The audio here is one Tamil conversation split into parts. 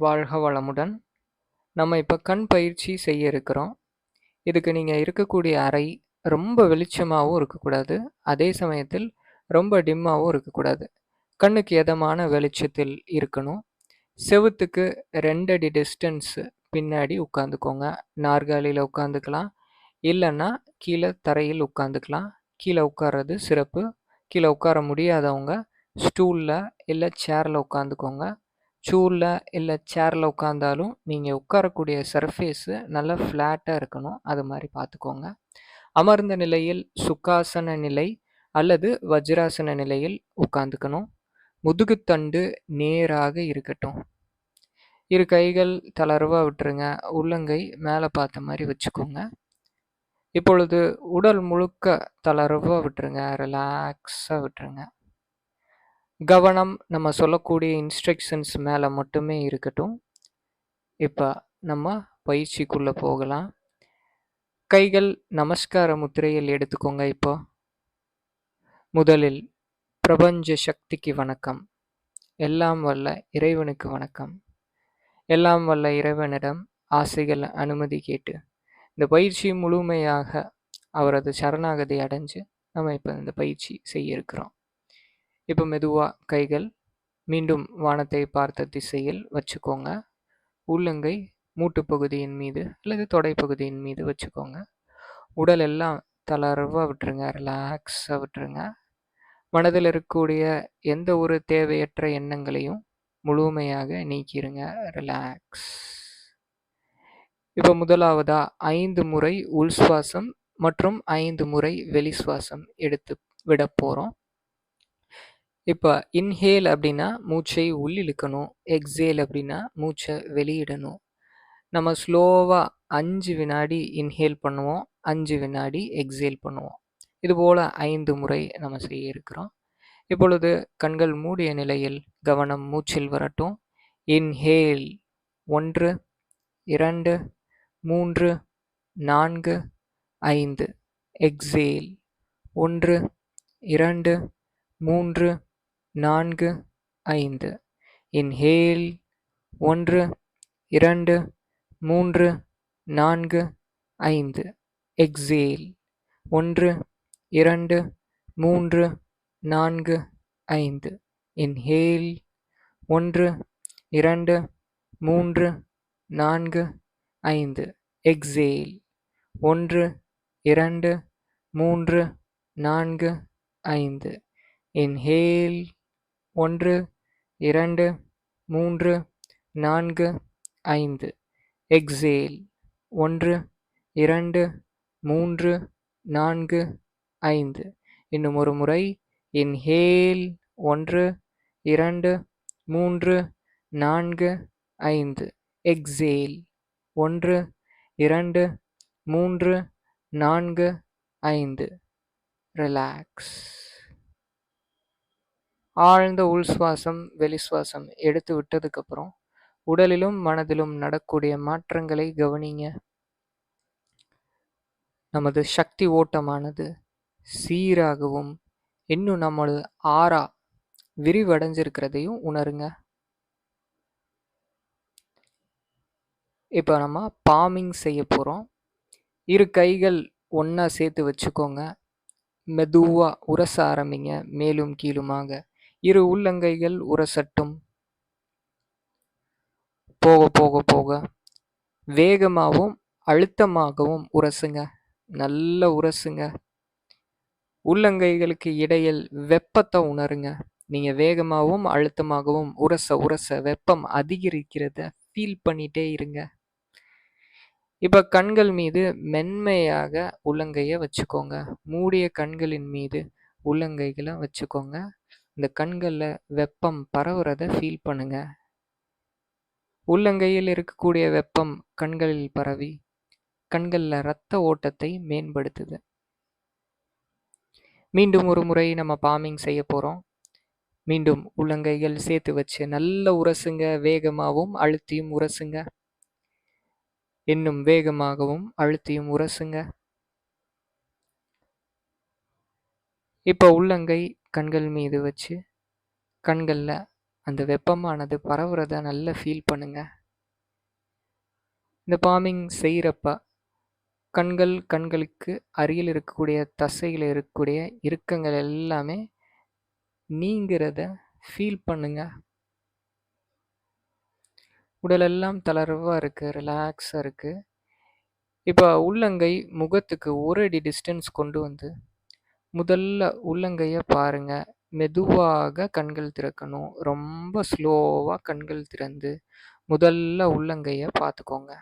வாழ்க வளமுடன். நம்ம இப்போ கண் பயிற்சி செய்ய இருக்கிறோம். இதுக்கு நீங்கள் இருக்கக்கூடிய அறை ரொம்ப வெளிச்சமாகவும் இருக்கக்கூடாது, அதே சமயத்தில் ரொம்ப டிம்மாகவும் இருக்கக்கூடாது. கண்ணுக்கு எதமான வெளிச்சத்தில் இருக்கணும். செவுத்துக்கு 2 அடி டிஸ்டன்ஸ் பின்னாடி உட்காந்துக்கோங்க. நாற்காலியில் உட்காந்துக்கலாம், இல்லைன்னா கீழே தரையில் உட்காந்துக்கலாம். கீழே உட்கார்றது சிறப்பு. கீழே உட்கார முடியாதவங்க ஸ்டூலில் இல்லை சேரில் உட்காந்துக்கோங்க. ஸ்டூலில் இல்லை சேரில் உட்காந்தாலும் நீங்கள் உட்காரக்கூடிய சர்ஃபேஸு நல்லா ஃப்ளாட்டாக இருக்கணும், அது மாதிரி பார்த்துக்கோங்க. அமர்ந்த நிலையில் சுக்காசன நிலை அல்லது வஜ்ராசன நிலையில் உட்காந்துக்கணும். முதுகுத்தண்டு நேராக இருக்கட்டும். இரு கைகள் தளர்வாக விட்டுருங்க. உள்ளங்கை மேலே பார்த்த மாதிரி வச்சுக்கோங்க. இப்பொழுது உடல் முழுக்க தளர்வாக விட்டுருங்க, ரிலாக்ஸாக விட்டுருங்க. கவனம் நம்ம சொல்லக்கூடிய இன்ஸ்ட்ரக்ஷன்ஸ் மேலே மட்டுமே இருக்கட்டும். இப்போ நம்ம பயிற்சிக்குள்ளே போகலாம். கைகள் நமஸ்கார முத்திரையில் எடுத்துக்கோங்க. இப்போ முதலில் பிரபஞ்ச சக்திக்கு வணக்கம், எல்லாம் வல்ல இறைவனுக்கு வணக்கம். எல்லாம் வல்ல இறைவனிடம் ஆசைகள் அனுமதி கேட்டு இந்த பயிற்சி முழுமையாக அவரது சரணாகதி அடைஞ்சு நம்ம இப்போ இந்த பயிற்சி செய்ய இருக்கிறோம். இப்போ மெதுவாக கைகள் மீண்டும் வானத்தை பார்த்த திசையில் வச்சுக்கோங்க. உள்ளங்கை மூட்டு பகுதியின் மீது அல்லது தொடை பகுதியின் மீது வச்சுக்கோங்க. உடல் எல்லாம் தளர்வாக விட்டுருங்க, ரிலாக்ஸாக விட்டுருங்க. மனதில் இருக்கக்கூடிய எந்த ஒரு தேவையற்ற எண்ணங்களையும் முழுமையாக நீக்கிருங்க, ரிலாக்ஸ். இப்போ முதலாவதா 5 முறை உள் சுவாசம் மற்றும் 5 முறை வெளி சுவாசம் எடுத்து விட போகிறோம். இப்போ இன்ஹேல் அப்படின்னா மூச்சை உள்ளிழுக்கணும், எக்ஸேல் அப்படின்னா மூச்சை வெளியிடணும். நம்ம ஸ்லோவாக 5 வினாடி இன்ஹேல் பண்ணுவோம், 5 வினாடி எக்ஸேல் பண்ணுவோம். இதுபோல் 5 முறை நம்ம செய்ய இருக்கிறோம். இப்பொழுது கண்கள் மூடிய நிலையில் கவனம் மூச்சில் வரட்டும். Inhale 1 2 3 4 5. Exhale 1 2 3 4 5. Inhale 1 2 3 4 5. Exhale 1 2 3 4 5. Inhale 1 2 3 4 5. Exhale 1 2 3 4 5. Inhale 1 2 3 4 5. Exhale 1 2 3 4 5. இன்னும் ஒரு முறை. இன்ஹேல் 1 2 3 4 5. எக்ஸேல் 1 2 3 4 5. ரிலாக்ஸ். ஆழ்ந்த உள் சுவாசம் வெளி சுவாசம் எடுத்து விட்டதுக்கப்புறம் உடலிலும் மனதிலும் நடக்கூடிய மாற்றங்களை கவனிங்க. நமது சக்தி ஓட்டமானது சீராகவும் இன்னும் நம்மளது ஆறா விரிவடைஞ்சிருக்கிறதையும் உணருங்க. இப்போ நம்ம பாமிங் செய்ய போகிறோம். இரு கைகள் ஒன்றா சேர்த்து வச்சுக்கோங்க. மெதுவாக உரச ஆரம்பிங்க, மேலும் கீழுமாக. இரு உள்ளங்கைகள் உரசட்டும். போக போக போக வேகமாகவும் அழுத்தமாகவும் உரசுங்க, நல்ல உரசுங்க. உள்ளங்கைகளுக்கு இடையில் வெப்பத்தை உணருங்க. நீங்கள் வேகமாகவும் அழுத்தமாகவும் உரச உரச வெப்பம் அதிகரிக்கிறத ஃபீல் பண்ணிட்டே இருங்க. இப்போ கண்கள் மீது மென்மையாக உள்ளங்கையை வச்சுக்கோங்க. மூடிய கண்களின் மீது உள்ளங்கைகளை வச்சுக்கோங்க. இந்த கண்களில் வெப்பம் பரவுறத ஃபீல் பண்ணுங்க. உள்ளங்கையில் இருக்கக்கூடிய வெப்பம் கண்களில் பரவி கண்களில் இரத்த ஓட்டத்தை மேம்படுத்துது. மீண்டும் ஒரு முறை நம்ம பாமிங் செய்ய போகிறோம். மீண்டும் உள்ளங்கைகள் சேர்த்து வச்சு நல்ல உரசுங்க. வேகமாகவும் அழுத்தியும் உரசுங்க. இன்னும் வேகமாகவும் அழுத்தியும் உரசுங்க. இப்போ உள்ளங்கை கண்கள் மீது வச்சு கண்களில் அந்த வெப்பமானது பரவுறத நல்லா ஃபீல் பண்ணுங்க. இந்த பாமிங் செய்கிறப்ப கண்களுக்கு அருகில் இருக்கக்கூடிய தசையில் இருக்கக்கூடிய இறுக்கங்கள் எல்லாமே நீங்கிறத ஃபீல் பண்ணுங்க. உடலெல்லாம் தளர்வாக இருக்குது, ரிலாக்ஸாக இருக்குது. இப்போ உள்ளங்கை முகத்துக்கு 1 அடி டிஸ்டன்ஸ் கொண்டு வந்து முதல்ல உள்ளங்கையை பாருங்க. மெதுவாக கண்கள் திறக்கணும். ரொம்ப ஸ்லோவாக கண்கள் திறந்து முதல்ல உள்ளங்கையை பார்த்துக்கோங்க.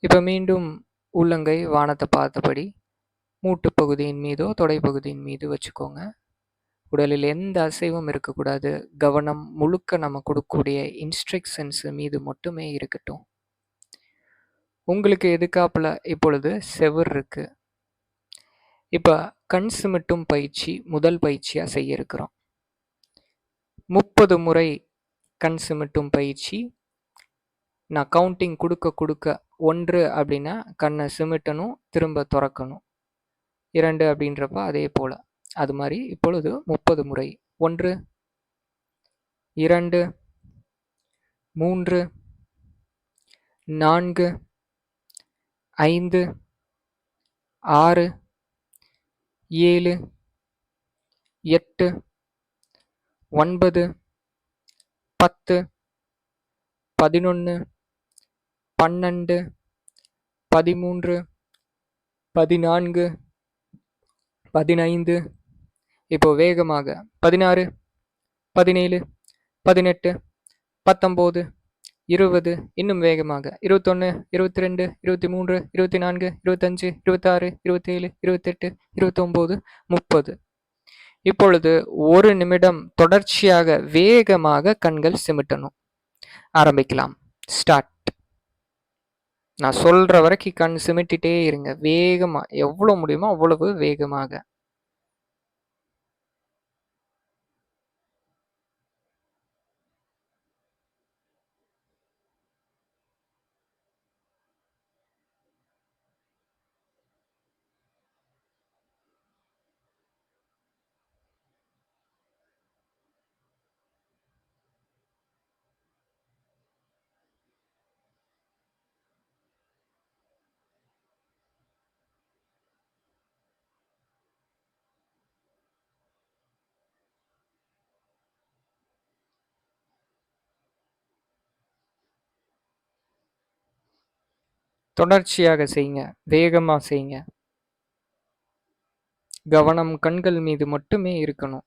இப்போ மீண்டும் உள்ளங்கை வானத்தை பார்த்தபடி மூட்டு பகுதியின் மீதோ தொடைப்பகுதியின் மீது வச்சுக்கோங்க. உடலில் எந்த அசைவும் இருக்கக்கூடாது. கவனம் முழுக்க நம்ம கொடுக்கக்கூடிய இன்ஸ்ட்ரக்ஷன்ஸ் மீது மட்டுமே இருக்கட்டும். உங்களுக்கு எதுக்காப்புல இப்பொழுது செவுர் இருக்கு. இப்போ கண் சிமிட்டும் பயிற்சி முதல் பயிற்சியாக செய்ய இருக்கிறோம். 30 முறை கண் சிமிட்டும் பயிற்சி. நான் கவுண்டிங் கொடுக்க 1 அப்படின்னா கண்ணை சிமிட்டணும், திரும்ப திறக்கணும். 2 அப்படின்றப்ப அதே போல். அது மாதிரி இப்பொழுது 30 முறை. 1, 2, 3, 4, 5, 6, 7, 8, 9, 10, 11, 12, 13, 14, 15, இப்போ வேகமாக 16, 17, 18, 19, 20, இன்னும் வேகமாக 21, 22, 23, 24, 25, 26, 27, 28, 29, 30. இப்பொழுது 1 நிமிடம் தொடர்ச்சியாக வேகமாக கண்கள் சிமிட்டணும். ஆரம்பிக்கலாம். ஸ்டார்ட். நான் சொல்ற வரைக்கும் கண் சிமிட்டிட்டே இருங்க. வேகமா, எவ்வளவு முடியுமோ அவ்வளவு வேகமாக. தொடர்ச்சியாக செய்யுங்க. வேகமா செய்யுங்க. கவனம் கண்கள் மீது மட்டுமே இருக்கணும்.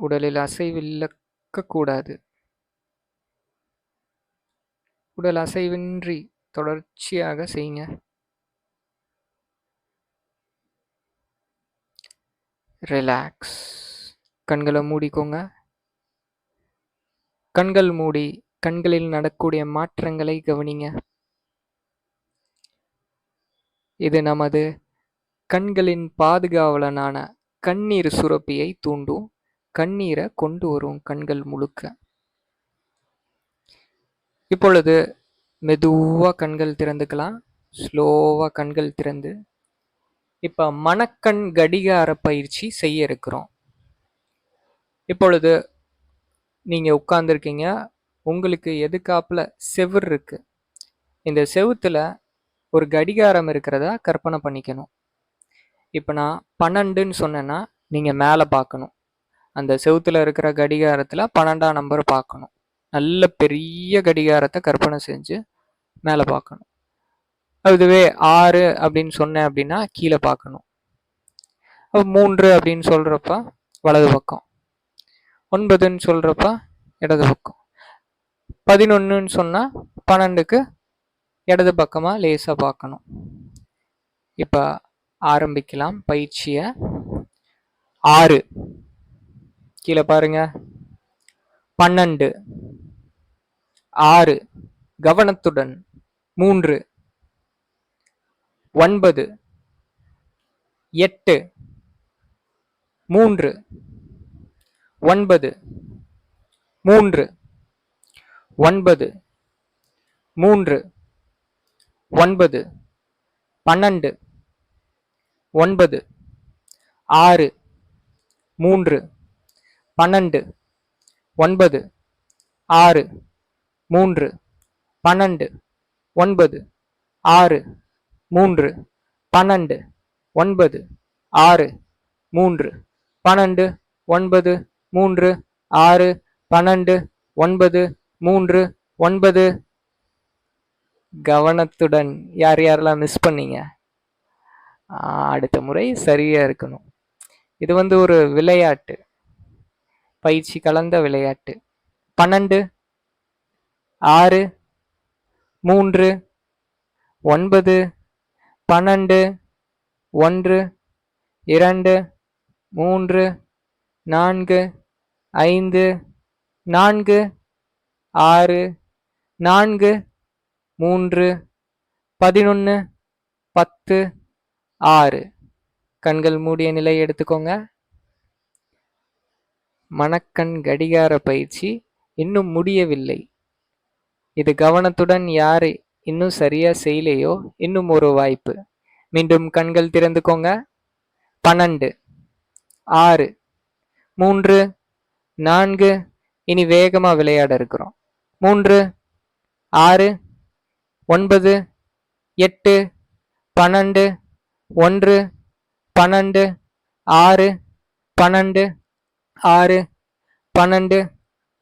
உடலில் அசைவிழக்க கூடாது. உடல் அசைவின்றி தொடர்ச்சியாக செய்யுங்க. ரிலாக்ஸ். கண்களை மூடிக்கோங்க. கண்கள் மூடி கண்களில் நடக்கக்கூடிய மாற்றங்களை கவனிங்க. இது நமது கண்களின் பாதுகாவலனான கண்ணீர் சுரப்பியை தூண்டும். கண்ணீரை கொண்டு வரும் கண்கள் முழுக்க. இப்பொழுது மெதுவா கண்கள் திறந்துக்கலாம். ஸ்லோவா கண்கள் திறந்து இப்ப மனக்கண் கடிகார பயிற்சி செய்ய இருக்கிறோம். இப்பொழுது நீங்க உட்கார்ந்துருக்கீங்க. உங்களுக்கு எதுக்காப்புல செவுர் இருக்கு. இந்த செவுத்துல ஒரு கடிகாரம் இருக்கிறதா கற்பனை பண்ணிக்கணும். இப்போ நான் 12ன்னு சொன்னேன்னா நீங்கள் மேலே பார்க்கணும். அந்த செவுத்துல இருக்கிற கடிகாரத்தில் 12ஆம் நம்பர் பார்க்கணும். நல்ல பெரிய கடிகாரத்தை கற்பனை செஞ்சு மேலே பார்க்கணும். அதுவே 6 அப்படின்னு சொன்னேன் அப்படின்னா கீழே பார்க்கணும். 3 அப்படின்னு சொல்கிறப்ப வலது பக்கம், 9ன்னு சொல்கிறப்ப இடது பக்கம், 11ன்னு சொன்னால் 12க்கு இடது பக்கமாக லேசாக பார்க்கணும். இப்போ ஆரம்பிக்கலாம் பயிற்சியை. 6 கீழே பாருங்க. 12, 6 கவனத்துடன். 3, 9, 8, 3, 9, 3, 9, 3, 9, 12 9 6 3 12 9 6 3 12 9 6 3 12 9 6 3 12 9 3 6 12 9 3 9. கவனத்துடன். யார் யாரெல்லாம் மிஸ் பண்ணீங்க? அடுத்த முறை சரியா இருக்கணும். இது ஒரு விளையாட்டு, பயிற்சி கலந்த விளையாட்டு. 12 6 3 9 12 1 2 3 4 5 4 6 4 3 11 10 6. கண்கள் மூடிய நிலை எடுத்துக்கோங்க. மனக்கண் கடிகார பயிற்சி இன்னும் முடியவில்லை. இது கவனத்துடன் யாரு இன்னும் சரியா செய்யலையோ இன்னும் ஒரு வாய்ப்பு. மீண்டும் கண்கள் திறந்துக்கோங்க. 12 6 3 4. இனி வேகமா விளையாட இருக்கிறோம். 3 6 9 8 12 1 12 6 12 6 12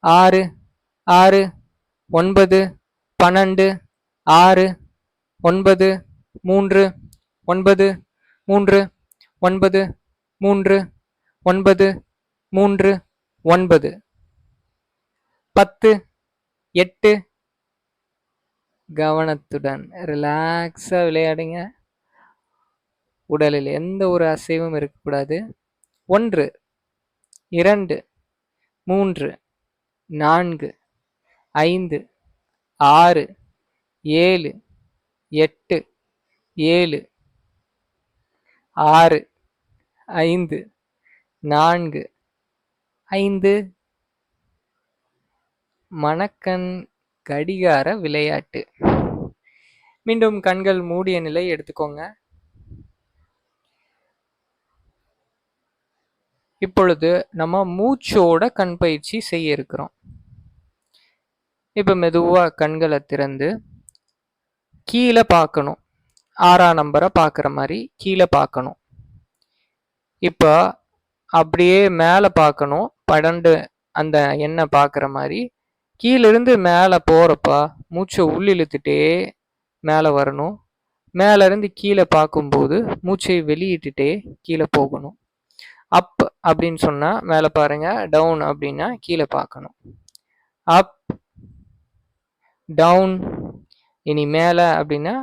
6 6 9 12 6 9 3 9 3 9 3 9 3 9 10 8. கவனத்துடன் ரிலாக்ஸா விளையாடுங்க. உடலில் எந்த ஒரு அசைவும் இருக்கக்கூடாது. 1 2 3 4 5 6 7 8 7 6 5 4 5. மனக்கண் கடிகார விளையாட்டு. மீண்டும் கண்கள் மூடிய நிலை எடுத்துக்கோங்க. இப்பொழுது நம்ம மூச்சோட கண் பயிற்சி செய்ய இருக்கிறோம். இப்ப மெதுவா கண்களை திறந்து கீழே பார்க்கணும். 6ஆம் நம்பரை பார்க்குற மாதிரி கீழே பார்க்கணும். இப்போ அப்படியே மேலே பார்க்கணும். 12 அந்த எண்ணை பார்க்குற மாதிரி கீழிருந்து மேலே போகிறப்ப மூச்சை உள்ளிழுத்துட்டே மேலே வரணும். மேலேருந்து கீழே பார்க்கும்போது மூச்சை வெளியிட்டுட்டே கீழே போகணும். அப் அப்படின்னு சொன்னால் மேலே பாருங்க, டவுன் அப்படின்னா கீழே பார்க்கணும். Up down. இனி மேலே அப்படின்னா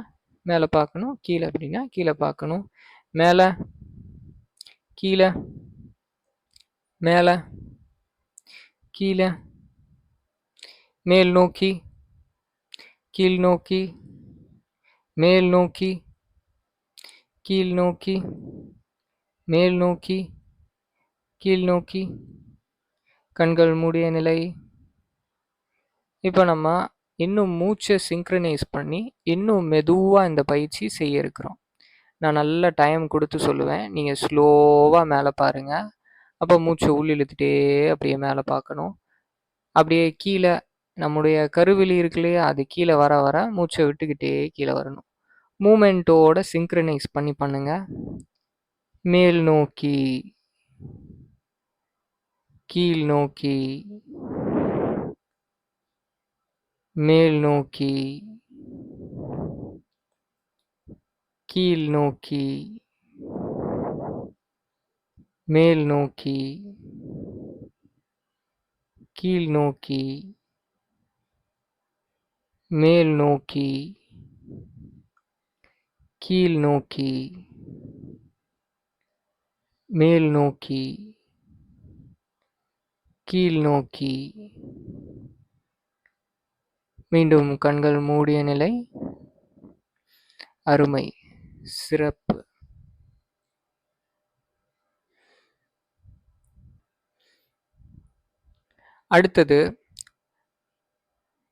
மேலே பார்க்கணும், கீழே அப்படின்னா கீழே பார்க்கணும். மேலே கீழே மேலே கீழே மேல் நோக்கி கீழ் நோக்கி மேல் நோக்கி கீழ் நோக்கி மேல் நோக்கி கீழ் நோக்கி. கண்கள் மூடிய நிலை. இப்போ நம்ம இன்னும் மூச்சை சிங்க்ரனைஸ் பண்ணி இன்னும் மெதுவாக இந்த பயிற்சி செய்ய இருக்கிறோம். நான் நல்ல டைம் கொடுத்து சொல்லுவேன். நீங்கள் ஸ்லோவாக மேலே பாருங்கள். அப்போ மூச்சை உள்ளிழுத்துட்டே அப்படியே மேலே பார்க்கணும். அப்படியே கீழே நம்முடைய கருவிழி இருக்கு இல்லையா, அது கீழே வர வர மூச்சை விட்டுக்கிட்டே கீழே வரணும். மூமெண்ட்டோட சிங்க்ரனைஸ் பண்ணி பண்ணுங்க. மேல் நோக்கி கீழ் நோக்கி மேல் நோக்கி கீழ் நோக்கி மேல் நோக்கி கீழ் நோக்கி மேல் நோக்கி கீழ் நோக்கி மேல் நோக்கி கீழ் நோக்கி. மீண்டும் கண்கள் மூடிய நிலை. அருமை, சிறப்பு. அடுத்தது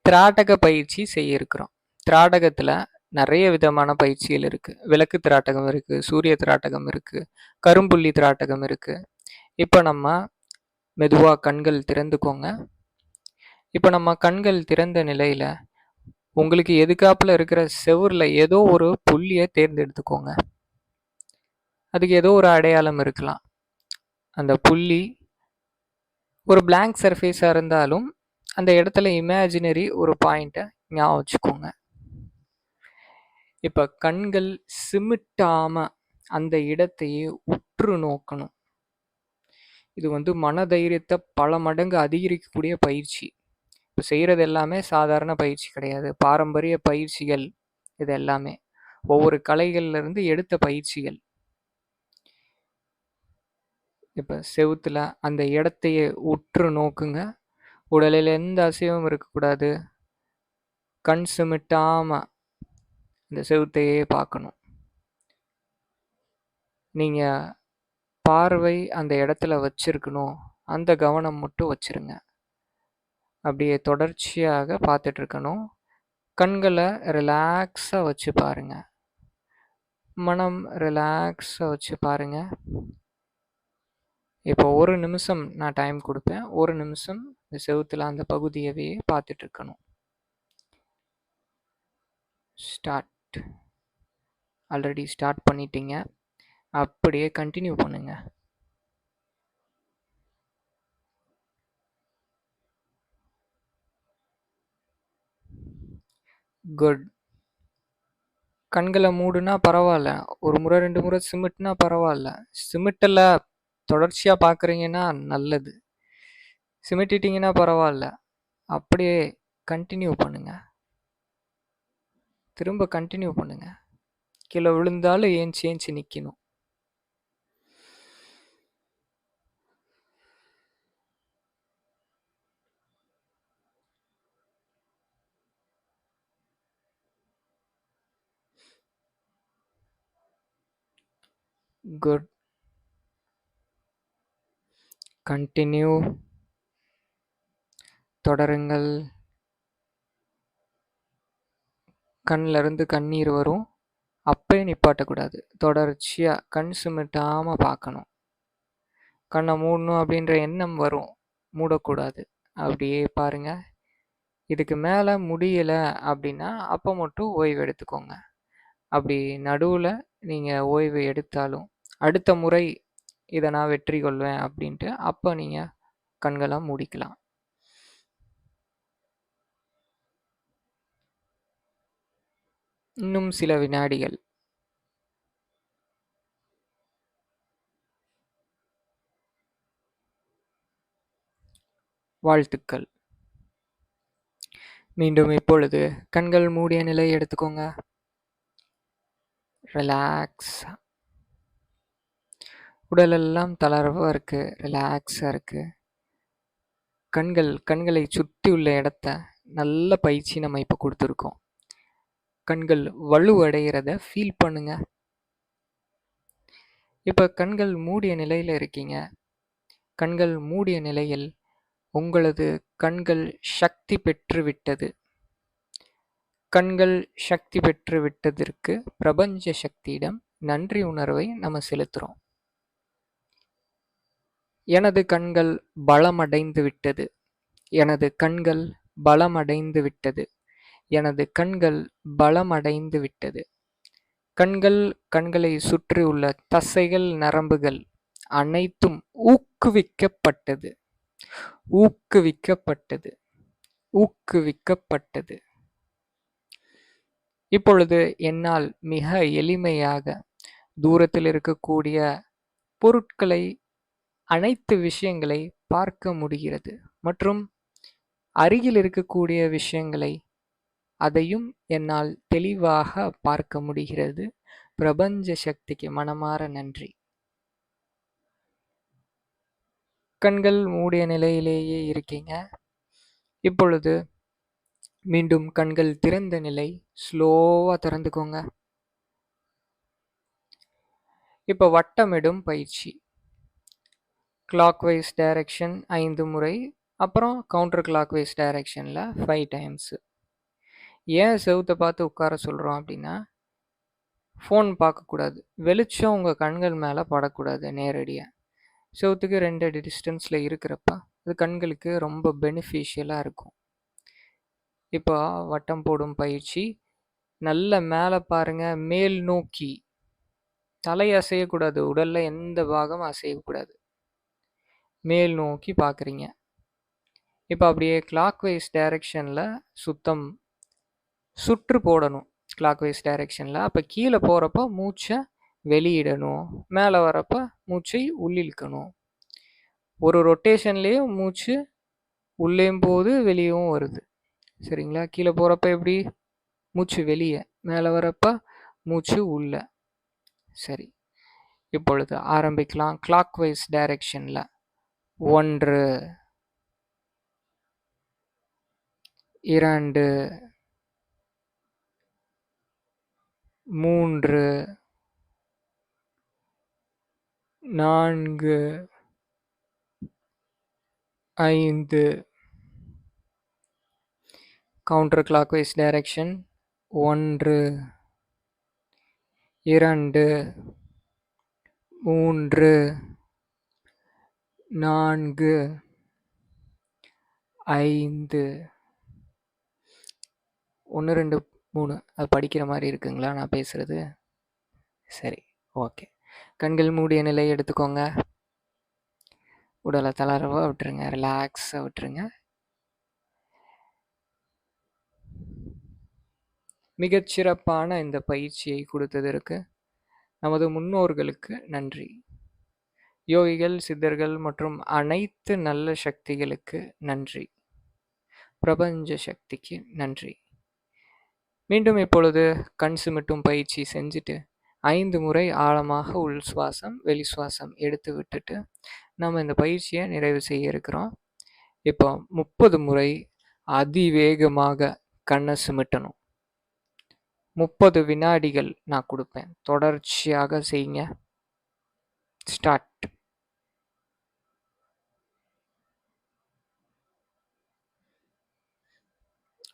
திராடக பயிற்சி செய்ய இருக்கிறோம். திராடகத்தில் நிறைய விதமான பயிற்சிகள் இருக்குது. விளக்கு திராட்டகம் இருக்குது, சூரிய திராட்டகம் இருக்குது, கரும்புள்ளி திராட்டகம் இருக்குது. இப்போ நம்ம மெதுவாக கண்கள் திறந்துக்கோங்க. இப்போ நம்ம கண்கள் திறந்த நிலையில் உங்களுக்கு எதுக்காப்புல இருக்கிற செவுரில் ஏதோ ஒரு புள்ளியை தேர்ந்தெடுத்துக்கோங்க. அதுக்கு ஏதோ ஒரு அடையாளம் இருக்கலாம். அந்த புள்ளி ஒரு blank சர்ஃபேஸாக இருந்தாலும் அந்த இடத்துல இமேஜினரி ஒரு பாயிண்ட்டை ஞாபகம் வச்சுக்கோங்க. இப்போ கண்கள் சிமிட்டாம அந்த இடத்தையே உற்று நோக்கணும். இது மனதைரியத்தை பல மடங்கு அதிகரிக்கக்கூடிய பயிற்சி. இப்போ செய்கிறது எல்லாமே சாதாரண பயிற்சி கிடையாது. பாரம்பரிய பயிற்சிகள் இது எல்லாமே ஒவ்வொரு கலைகள்லேருந்து எடுத்த பயிற்சிகள். இப்போ செவுத்துல அந்த இடத்தையே உற்று நோக்குங்க. உடலில் எந்த அசைவும் இருக்கக்கூடாது. கண் சிமிட்டாம இந்த செவுத்தையே பார்க்கணும். நீங்கள் பார்வை அந்த இடத்துல வச்சிருக்கணும். அந்த கவனம் மட்டும் வச்சிருங்க. அப்படியே தொடர்ச்சியாக பார்த்துட்டு இருக்கணும். கண்களை ரிலாக்ஸாக வச்சு பாருங்க. மனம் ரிலாக்ஸாக வச்சு பாருங்க. இப்போ 1 நிமிஷம் நான் டைம் கொடுப்பேன். 1 நிமிஷம் இந்த செவுத்துல அந்த பகுதியவே பார்த்துட்டு இருக்கணும். ஸ்டார்ட். ஆல்ரெடி ஸ்டார்ட் பண்ணிட்டீங்க. அப்படியே கண்டினியூ பண்ணுங்க. குட். கண்களை மூடுனா பரவாயில்ல. ஒரு முறை 2 முறை சிமிட்னா பரவாயில்ல. சிமிட்டில் தொடர்ச்சியாக பார்க்குறீங்கன்னா நல்லது. சிமிட்டிட்டிங்கன்னா பரவாயில்ல. அப்படியே கண்டினியூ பண்ணுங்க. திரும்ப கண்டினியூ பண்ணுங்க. கீழே விழுந்தாலும் ஏஞ்சி நிற்கணும். குட். கண்டினியூ. தொடருங்கள். கண்ணில் இருந்து கண்ணீர் வரும். அப்பயே நிப்பாட்டக்கூடாது. தொடர்ச்சியாக கண் சிமிட்டாமல் பார்க்கணும். கண்ணை மூடணும் அப்படின்ற எண்ணம் வரும். மூடக்கூடாது. அப்படியே பாருங்க. இதுக்கு மேலே முடியலை அப்படின்னா அப்போ மட்டும் ஓய்வு எடுத்துக்கோங்க. அப்படி நடுவில் நீங்கள் ஓய்வு எடுத்தாலும் அடுத்த முறை இதை நான் வெற்றி கொள்வேன் அப்படின்ட்டு அப்போ நீங்கள் கண்களை மூடிக்கலாம். இன்னும் சில வினாடிகள். வாழ்த்துக்கள். மீண்டும் இப்பொழுது கண்கள் மூடிய நிலை எடுத்துக்கோங்க. ரிலாக்ஸ். உடலெல்லாம் தளர்வாக இருக்குது. ரிலாக்ஸாக இருக்குது. கண்களை சுற்றி உள்ள இடத்த நல்ல பயிற்சி நம்ம இப்போ கொடுத்துருக்கோம். கண்கள் வலுவடைகிறத ஃபீல் பண்ணுங்க. இப்போ கண்கள் மூடிய நிலையில் இருக்கீங்க. கண்கள் மூடிய நிலையில் உங்களது கண்கள் சக்தி பெற்று விட்டது. கண்கள் சக்தி பெற்று விட்டதற்கு பிரபஞ்ச சக்தியிடம் நன்றி உணர்வை நம்ம செலுத்துகிறோம். எனது கண்கள் பலமடைந்து விட்டது. எனது கண்கள் பலமடைந்து விட்டது. எனது கண்கள் பலமடைந்து விட்டது. கண்களை சுற்றியுள்ள தசைகள், நரம்புகள் அனைத்தும் ஊக்குவிக்கப்பட்டது. ஊக்குவிக்கப்பட்டது. ஊக்குவிக்கப்பட்டது. இப்பொழுது என்னால் மிக எளிமையாக தூரத்தில் இருக்கக்கூடிய பொருட்களை, அனைத்து விஷயங்களை பார்க்க முடிகிறது. மற்றும் அருகில் இருக்கக்கூடிய விஷயங்களை அதையும் என்னால் தெளிவாக பார்க்க முடிகிறது. பிரபஞ்ச சக்திக்கு மனமார நன்றி. கண்கள் மூடிய நிலையிலேயே இருக்கீங்க. இப்பொழுது மீண்டும் கண்கள் திறந்த நிலை. ஸ்லோவாக திறந்துக்கோங்க. இப்போ வட்டமிடும் பயிற்சி. கிளாக்வைஸ் டைரக்ஷன் 5 முறை, அப்புறம் கவுண்டர் கிளாக்வைஸ் டைரக்ஷனில் 5 டைம்ஸு. ஏன் செவுத்த பார்த்து உட்கார சொல்கிறோம் அப்படின்னா, ஃபோன் பார்க்கக்கூடாது. வெளிச்சம் உங்கள் கண்கள் மேலே படக்கூடாது நேரடியாக. செவுத்துக்கு 2 அடி டிஸ்டன்ஸில் இருக்கிறப்ப அது கண்களுக்கு ரொம்ப பெனிஃபிஷியலாக இருக்கும். இப்போ வட்டம் போடும் பயிற்சி. நல்ல மேலே பாருங்க, மேல் நோக்கி. தலை அசையக்கூடாது, உடல்ல எந்த பாகமும் அசையக்கூடாது. மேல் நோக்கி பார்க்குறீங்க. இப்போ அப்படியே கிளாக் வைஸ் டைரக்ஷனில் சுற்று போடணும். கிளாக் வைஸ் டைரக்ஷனில். அப்போ கீழே போகிறப்ப மூச்சை வெளியிடணும், மேலே வரப்போ மூச்சை உள்ளிழுக்கணும். ஒரு ரொட்டேஷன்லேயே மூச்சு உள்ளேயும் போகுது, வெளியவும் வருது. சரிங்களா? கீழே போகிறப்ப எப்படி? மூச்சு வெளியே, மேலே வரப்ப மூச்சு உள்ள. சரி, இப்பொழுது ஆரம்பிக்கலாம். கிளாக் வைஸ் டைரக்ஷனில் 1 2 3 4 5. Counter clockwise direction 1 2 3 4 5. 1 2 3. அது படிக்கிற மாதிரி இருக்குங்களா நான் பேசுகிறது? சரி, ஓகே. கண்கள் மூடிய நிலை எடுத்துக்கோங்க. உடலை தளரவாக விட்டுருங்க, ரிலாக்ஸாக விட்டுருங்க. மிகச்சிறப்பான இந்த பயிற்சியை கொடுத்ததற்கு நமது முன்னோர்களுக்கு நன்றி. யோகிகள், சித்தர்கள் மற்றும் அனைத்து நல்ல சக்திகளுக்கு நன்றி. பிரபஞ்ச சக்திக்கு நன்றி. மீண்டும் இப்பொழுது கண் சிமிட்டும் பயிற்சி செஞ்சுட்டு 5 முறை ஆழமாக உள் சுவாசம் வெளி சுவாசம் எடுத்து விட்டுட்டு நம்ம இந்த பயிற்சியை நிறைவு செய்ய இருக்கிறோம். இப்போ 30 முறை அதிவேகமாக கண்ணை சிமிட்டணும். 30 வினாடிகள் நான் கொடுப்பேன், தொடர்ச்சியாக செய்யுங்க. ஸ்டார்ட்.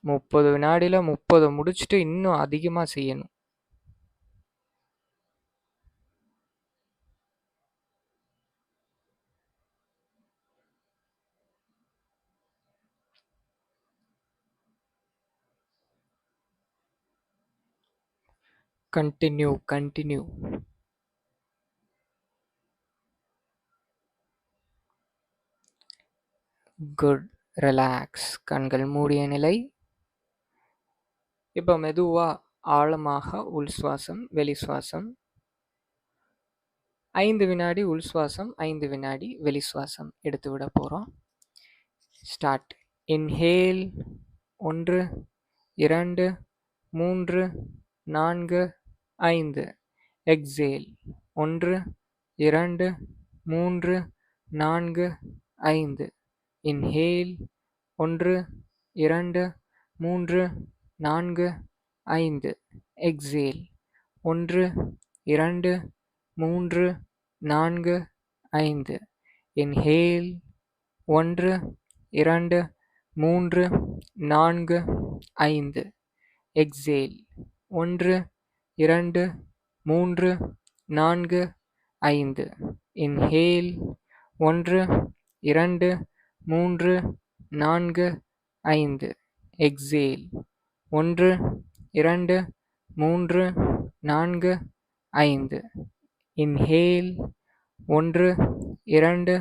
முப்பது வினாடியில் 30 முடிச்சுட்டு இன்னும் அதிகமாக செய்யணும். கண்டினியூ. குட். ரிலாக்ஸ். கண்கள் மூடிய நிலை. இப்போ மெதுவாக ஆழமாக உள் சுவாசம் வெளி சுவாசம். 5 வினாடி உள் சுவாசம், 5 வினாடி வெளி சுவாசம் எடுத்து விட போகிறோம். Start. Inhale 1 2 3 4 5. Exhale 1 2 3 4 5. Inhale 1 2 3 4 5. Exhale 1 2 3 4 5. Inhale 1 2 3 4 5. Exhale 1 2 3 4 5. Inhale 1 2 3 4 5. Exhale 1 2 3 4 5. Inhale 1 2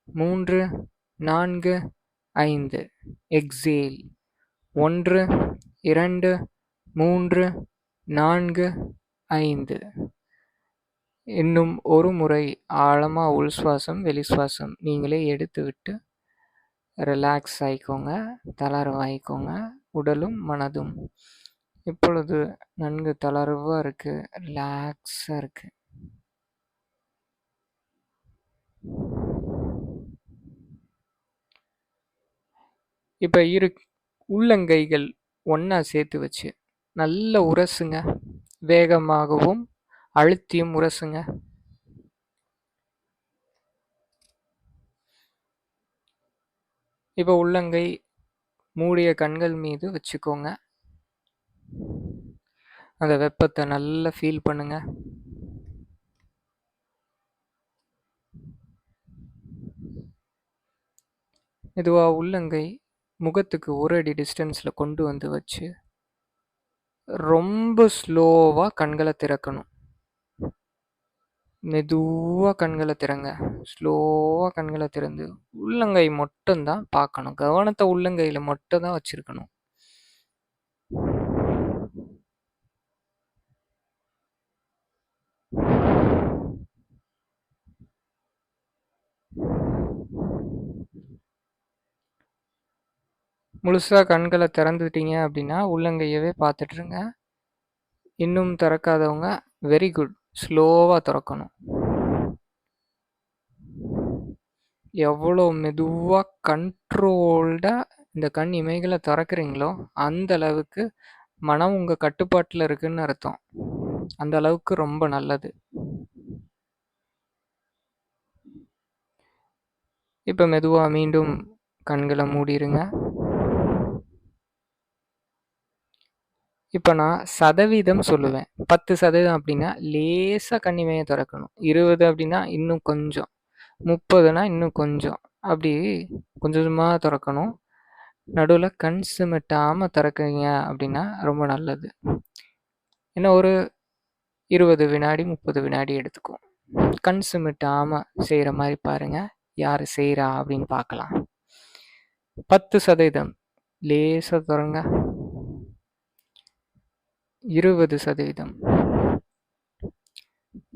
3 4 5. Exhale 1 2 3 4 5. இன்னும் ஒரு முறை ஆழமாக உள் சுவாசம் வெளி சுவாசம் நீங்களே எடுத்து விட்டு ரிலாக்ஸ் ஆகிக்கோங்க, தளர்வாகிக்கோங்க. உடலும் மனதும் இப்பொழுது நன்கு தளர்வாக இருக்குது, ரிலாக்ஸாக இருக்குது. இப்போ உள்ளங்கைகள் ஒன்றா சேர்த்து வச்சு நல்ல உரசுங்க, வேகமாகவும் அழுத்தியும் உரசுங்க. இப்போ உள்ளங்கை மூடிய கண்கள் மீது வச்சுக்கோங்க. அந்த வெப்பத்தை நல்லா ஃபீல் பண்ணுங்க. மெதுவாக உள்ளங்கை முகத்துக்கு ஒரு அடி டிஸ்டன்ஸில் கொண்டு வந்து வச்சு ரொம்ப ஸ்லோவாக கண்களை திறக்கணும். மெதுவாக கண்களை திறங்க. ஸ்லோவாக கண்களை திறந்து உள்ளங்கை மட்டும்தான் பார்க்கணும். கவனத்தை உள்ளங்கையில் மட்டும் தான் வச்சுருக்கணும். முழுசாக கண்களை திறந்துட்டீங்க அப்படின்னா உள்ளங்கையவே பார்த்துட்ருங்க. இன்னும் திறக்காதவங்க வெரி குட், ஸ்லோவாக திறக்கணும். எவ்வளோ மெதுவாக கண்ட்ரோல்டாக இந்த கண் இமைகளை திறக்கிறீங்களோ அந்த அளவுக்கு மனம் உங்கள் கட்டுப்பாட்டில் இருக்குன்னு அர்த்தம். அந்த அளவுக்கு ரொம்ப நல்லது. இப்போ மெதுவாக மீண்டும் கண்களை மூடிடுங்க. இப்போ நான் சதவீதம் சொல்லுவேன். 10% அப்படின்னா லேசாக கண் இமையை திறக்கணும். 20 அப்படின்னா இன்னும் கொஞ்சம், 30னா இன்னும் கொஞ்சம், அப்படி கொஞ்சம் கொஞ்சமாக திறக்கணும். நடுவில் கண் சிமிட்டாமல் திறக்கிறீங்க அப்படின்னா ரொம்ப நல்லது. ஏன்னா ஒரு 20 வினாடி 30 வினாடி எடுத்துக்கும். கண் சிமிட்டாமல் செய்கிற மாதிரி பாருங்கள். யார் செய்கிறா அப்படின்னு பார்க்கலாம். 10% லேசாக திறங்க. 20%,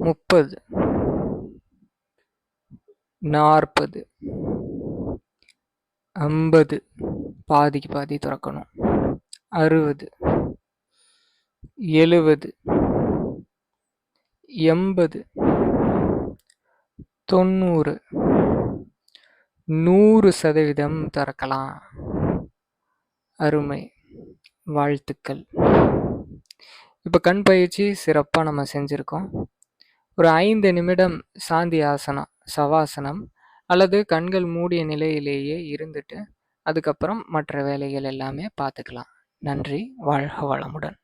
30, 40, 50, பாதிக்கு பாதி திறக்கணும். 60, 70, 80, 90, 100% திறக்கலாம். அருமை, வாழ்த்துக்கள். இப்போ கண் பயிற்சி சிறப்பாக நம்ம செஞ்சுருக்கோம். ஒரு 5 நிமிடம் சாந்தி ஆசனம், சவாசனம் அல்லது கண்கள் மூடிய நிலையிலேயே இருந்துட்டு அதுக்கப்புறம் மற்ற வேலைகள் எல்லாமே பார்த்துக்கலாம். நன்றி. வாழ்க வளமுடன்.